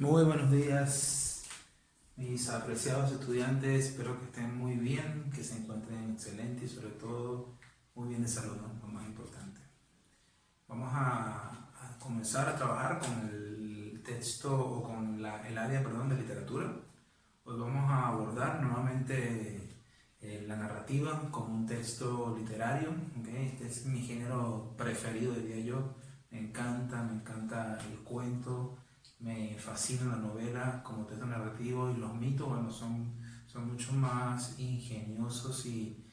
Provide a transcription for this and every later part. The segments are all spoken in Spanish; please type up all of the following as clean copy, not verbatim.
Muy buenos días, mis apreciados estudiantes. Espero que estén muy bien, que se encuentren excelentes y sobre todo muy bien de salud, ¿no? Lo más importante. Vamos a comenzar a trabajar con el texto o con el área, perdón, de literatura. Hoy vamos a abordar nuevamente la narrativa como un texto literario. ¿Okay? Este es mi género preferido, diría yo. Me encanta el cuento. Me fascina la novela como texto narrativo y los mitos, bueno, son mucho más ingeniosos y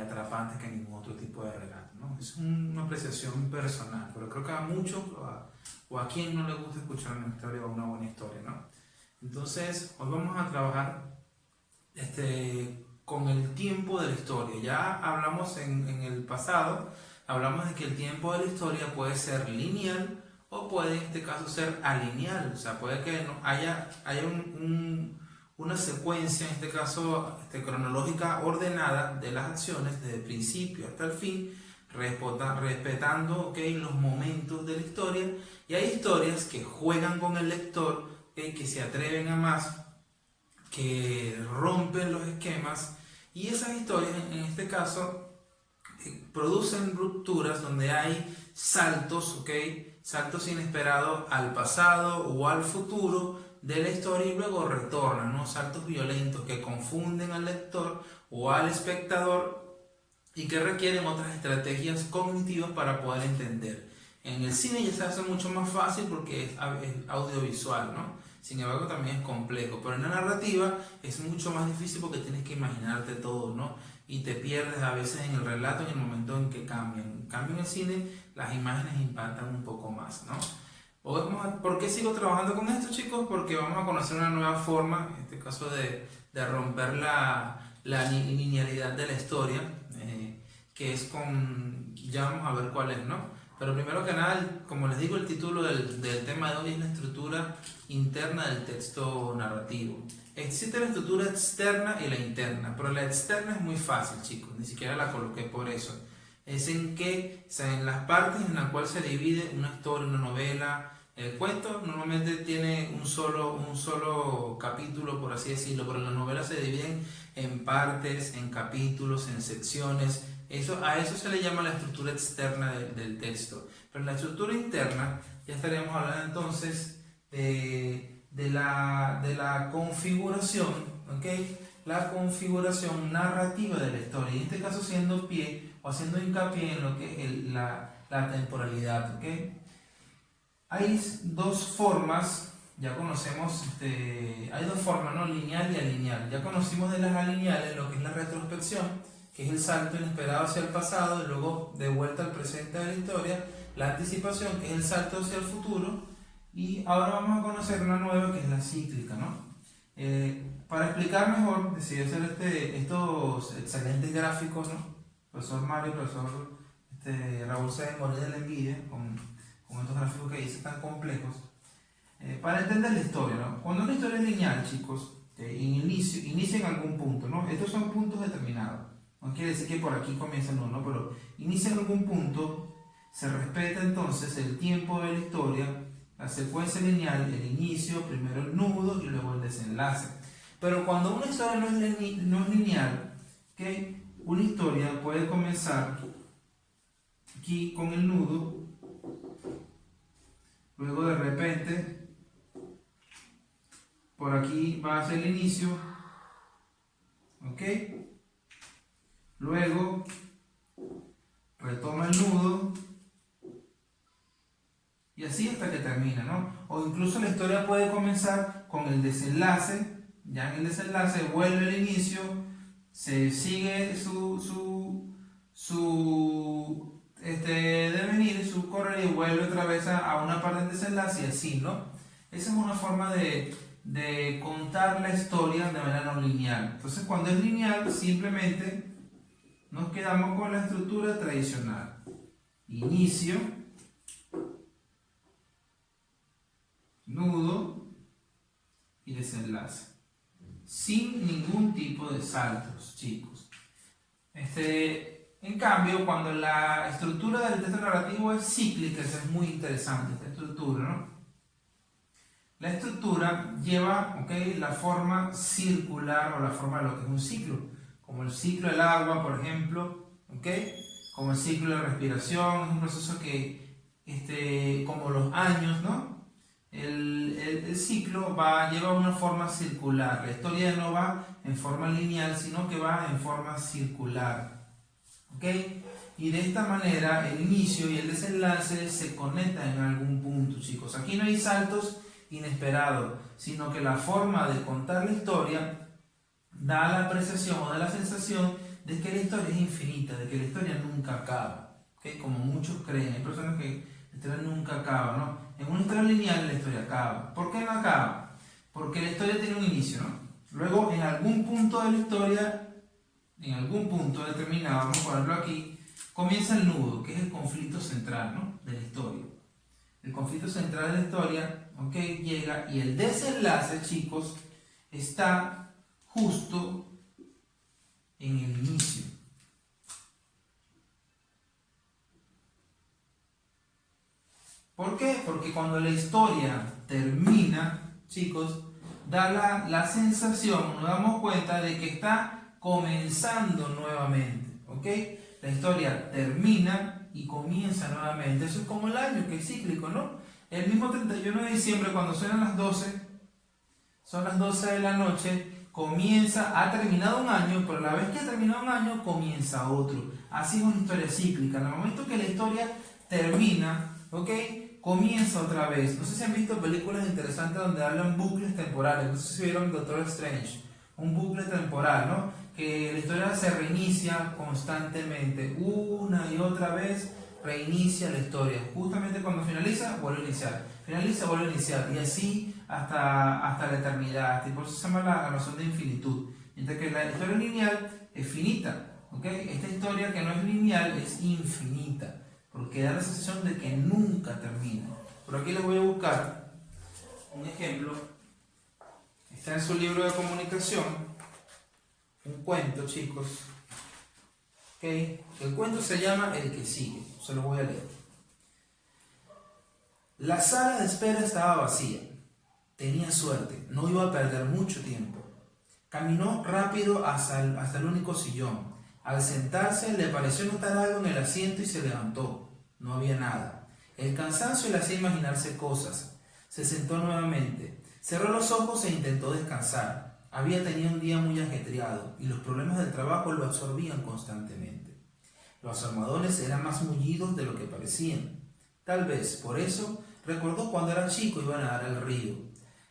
atrapantes que ningún otro tipo de relato, ¿no? Es una apreciación personal, pero creo que a muchos o a quien no le gusta escuchar una historia o una buena historia, ¿no? Entonces, hoy vamos a trabajar con el tiempo de la historia. Ya hablamos en el pasado, hablamos de que el tiempo de la historia puede ser lineal o puede en este caso ser alineal, o sea, puede que haya una secuencia, en este caso cronológica ordenada de las acciones desde el principio hasta el fin, respetando los momentos de la historia, y hay historias que juegan con el lector, que se atreven a más, que rompen los esquemas, y esas historias en este caso producen rupturas donde hay saltos, saltos inesperados al pasado o al futuro de la historia y luego retornan, ¿no? Saltos violentos que confunden al lector o al espectador y que requieren otras estrategias cognitivas para poder entender. En el cine ya se hace mucho más fácil porque es audiovisual, ¿no? Sin embargo también es complejo, pero en la narrativa es mucho más difícil porque tienes que imaginarte todo, ¿no? Y te pierdes a veces en el relato en el momento en que cambian. En cambio en el cine las imágenes impactan un poco más, ¿no? ¿Por qué sigo trabajando con esto, chicos? Porque vamos a conocer una nueva forma, en este caso de romper la linealidad de la historia, que es ya vamos a ver cuál es, ¿no? Pero primero que nada, como les digo, el título del tema de hoy es la estructura interna del texto narrativo. Existe la estructura externa y la interna, pero la externa es muy fácil, chicos, ni siquiera la coloqué por eso. Es en las partes en las cuales se divide una historia, una novela. El cuento normalmente tiene un solo capítulo, por así decirlo, pero las novelas se dividen en partes, en capítulos, en secciones. A eso se le llama la estructura externa del texto. Pero en la estructura interna ya estaríamos hablando entonces de la configuración, ¿ok? La configuración narrativa de la historia, y en este caso haciendo hincapié en lo que es la temporalidad, ¿ok? Hay dos formas, ya conocemos, hay dos formas, ¿no? Lineal y alineal. Ya conocimos de las alineales lo que es la retrospección, que es el salto inesperado hacia el pasado y luego de vuelta al presente de la historia. La anticipación, que es el salto hacia el futuro. Y ahora vamos a conocer una nueva que es la cíclica, ¿no? Para explicar mejor, decidí hacer estos excelentes gráficos, ¿no? Profesor Mario, profesor Raúl se morir de la envidia con estos gráficos que hice tan complejos, para entender la historia, ¿no? Cuando una historia es lineal, chicos, inicia en algún punto, ¿no? Estos son puntos determinados. No quiere decir que por aquí comienza uno, ¿no? Pero inicia en algún punto, se respeta entonces el tiempo de la historia, la secuencia lineal, el inicio, primero el nudo y luego el desenlace. Pero cuando una historia no es lineal, ¿okay? Una historia puede comenzar aquí con el nudo, luego de repente por aquí va a ser el inicio, ¿ok? Luego retoma el nudo y así hasta que termina, ¿no? O incluso la historia puede comenzar con el desenlace, ya en el desenlace vuelve el inicio, se sigue su devenir, su correr y vuelve otra vez a una parte del desenlace y así, ¿no? Esa es una forma de contar la historia de manera no lineal. Entonces, cuando es lineal, simplemente nos quedamos con la estructura tradicional. Inicio, nudo y desenlace. Sin ningún tipo de saltos, chicos. En cambio, cuando la estructura del texto narrativo es cíclica, eso es muy interesante, esta estructura, ¿no? La estructura lleva, ¿ok?, la forma circular o la forma de lo que es un ciclo, como el ciclo del agua, por ejemplo, ¿ok?, como el ciclo de la respiración, es un proceso que, como los años, ¿no? El ciclo lleva una forma circular. La historia no va en forma lineal, sino que va en forma circular. ¿Ok? Y de esta manera el inicio y el desenlace se conectan en algún punto, chicos. Aquí no hay saltos inesperados, sino que la forma de contar la historia da la apreciación o da la sensación de que la historia es infinita, de que la historia nunca acaba. ¿Ok? Como muchos creen, hay personas que la historia nunca acaba, ¿no? En una historia lineal la historia acaba. ¿Por qué no acaba? Porque la historia tiene un inicio, ¿no? Luego, en algún punto de la historia, en algún punto determinado, vamos a ponerlo aquí, comienza el nudo, que es el conflicto central, ¿no?, de la historia. El conflicto central de la historia, ¿ok?, llega, y el desenlace, chicos, está justo en el inicio. ¿Por qué? Porque cuando la historia termina, chicos, da la sensación, nos damos cuenta de que está comenzando nuevamente, ¿ok? La historia termina y comienza nuevamente. Eso es como el año, que es cíclico, ¿no? El mismo 31 de diciembre, cuando suenan las 12, son las 12 de la noche, ha terminado un año, pero a la vez que ha terminado un año, comienza otro. Así es una historia cíclica. En el momento que la historia termina, ¿ok?, comienza otra vez. No sé si han visto películas interesantes donde hablan bucles temporales. No sé si vieron Doctor Strange, un bucle temporal, ¿no? Que la historia se reinicia constantemente, una y otra vez reinicia la historia. Justamente cuando finaliza, vuelve a iniciar. Finaliza, vuelve a iniciar. Y así hasta la eternidad. Y por eso se llama la noción de infinitud. Mientras que la historia lineal es finita. ¿Okay? Esta historia que no es lineal es infinita, porque da la sensación de que nunca termina. Por aquí les voy a buscar un ejemplo. Está en su libro de comunicación, un cuento, chicos. ¿Okay? El cuento se llama El que sigue. Se lo voy a leer. La sala de espera estaba vacía. Tenía suerte, no iba a perder mucho tiempo. Caminó rápido hasta el único sillón. Al sentarse le pareció notar algo en el asiento y se levantó. No había nada. El cansancio le hacía imaginarse cosas. Se sentó nuevamente. Cerró los ojos e intentó descansar. Había tenido un día muy ajetreado y los problemas del trabajo lo absorbían constantemente. Los armadones eran más mullidos de lo que parecían. Tal vez por eso recordó cuando era chico iba a nadar al río.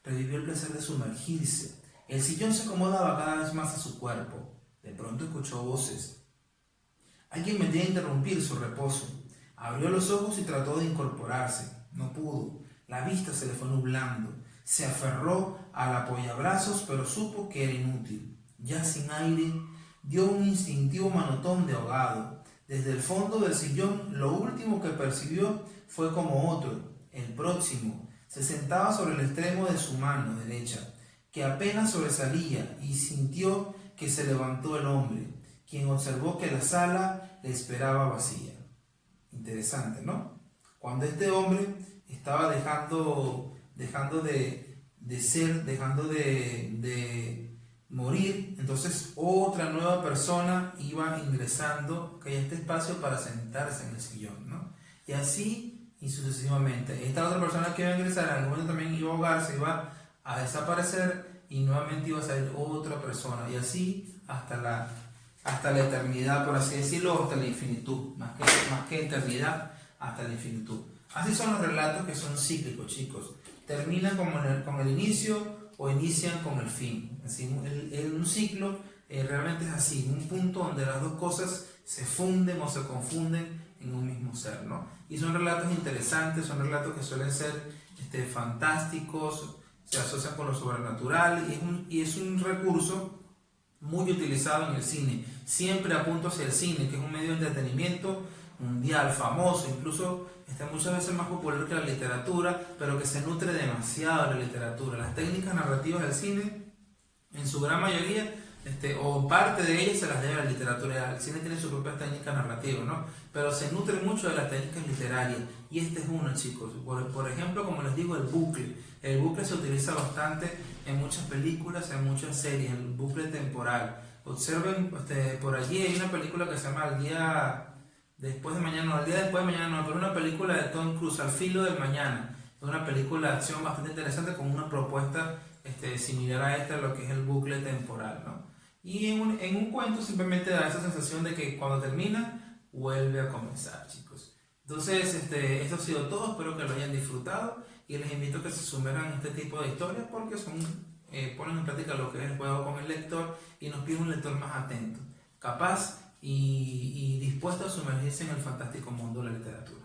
Revivió el placer de sumergirse. El sillón se acomodaba cada vez más a su cuerpo. De pronto escuchó voces. Alguien vendría a interrumpir su reposo. Abrió los ojos y trató de incorporarse. No pudo. La vista se le fue nublando. Se aferró al apoyabrazos, pero supo que era inútil. Ya sin aire, dio un instintivo manotón de ahogado. Desde el fondo del sillón, lo último que percibió fue como otro, el próximo. Se sentaba sobre el extremo de su mano derecha, que apenas sobresalía, y sintió que se levantó el hombre, quien observó que la sala le esperaba vacía. Interesante, ¿no? Cuando este hombre estaba dejando de morir, entonces otra nueva persona iba ingresando a este espacio para sentarse en el sillón, ¿no? Y así y sucesivamente. Esta otra persona que iba a ingresar en algún momento también iba a ahogarse, iba a desaparecer y nuevamente iba a salir otra persona, y así hasta la eternidad, por así decirlo, hasta la infinitud, más que eternidad, hasta la infinitud. Así son los relatos que son cíclicos, chicos. Terminan con el inicio o inician con el fin. Así, un ciclo realmente es así, un punto donde las dos cosas se funden o se confunden en un mismo ser, ¿no? Y son relatos interesantes, son relatos que suelen ser fantásticos, se asocian con lo sobrenatural, y es un recurso muy utilizado en el cine. Siempre apunto hacia el cine, que es un medio de entretenimiento mundial, famoso, incluso muchas veces más popular que la literatura, pero que se nutre demasiado de la literatura. Las técnicas narrativas del cine, en su gran mayoría, o parte de ellas se las debe a la literatura. El cine tiene su propia técnica narrativa, ¿no? Pero se nutre mucho de las técnicas literarias. Y este es uno, chicos. Por ejemplo, como les digo, el bucle. El bucle se utiliza bastante en muchas películas, en muchas series, el bucle temporal. Observen, por allí hay una película que se llama El día después de mañana, no, el día después de mañana no, pero una película de Tom Cruise, Al filo del mañana. Es una película de acción bastante interesante con una propuesta similar a esta, lo que es el bucle temporal, ¿no? Y en un cuento simplemente da esa sensación de que cuando termina, vuelve a comenzar, chicos. Entonces, esto ha sido todo, espero que lo hayan disfrutado y les invito a que se sumerjan en este tipo de historias porque ponen en práctica lo que es el juego con el lector y nos pide un lector más atento, capaz y dispuesto a sumergirse en el fantástico mundo de la literatura.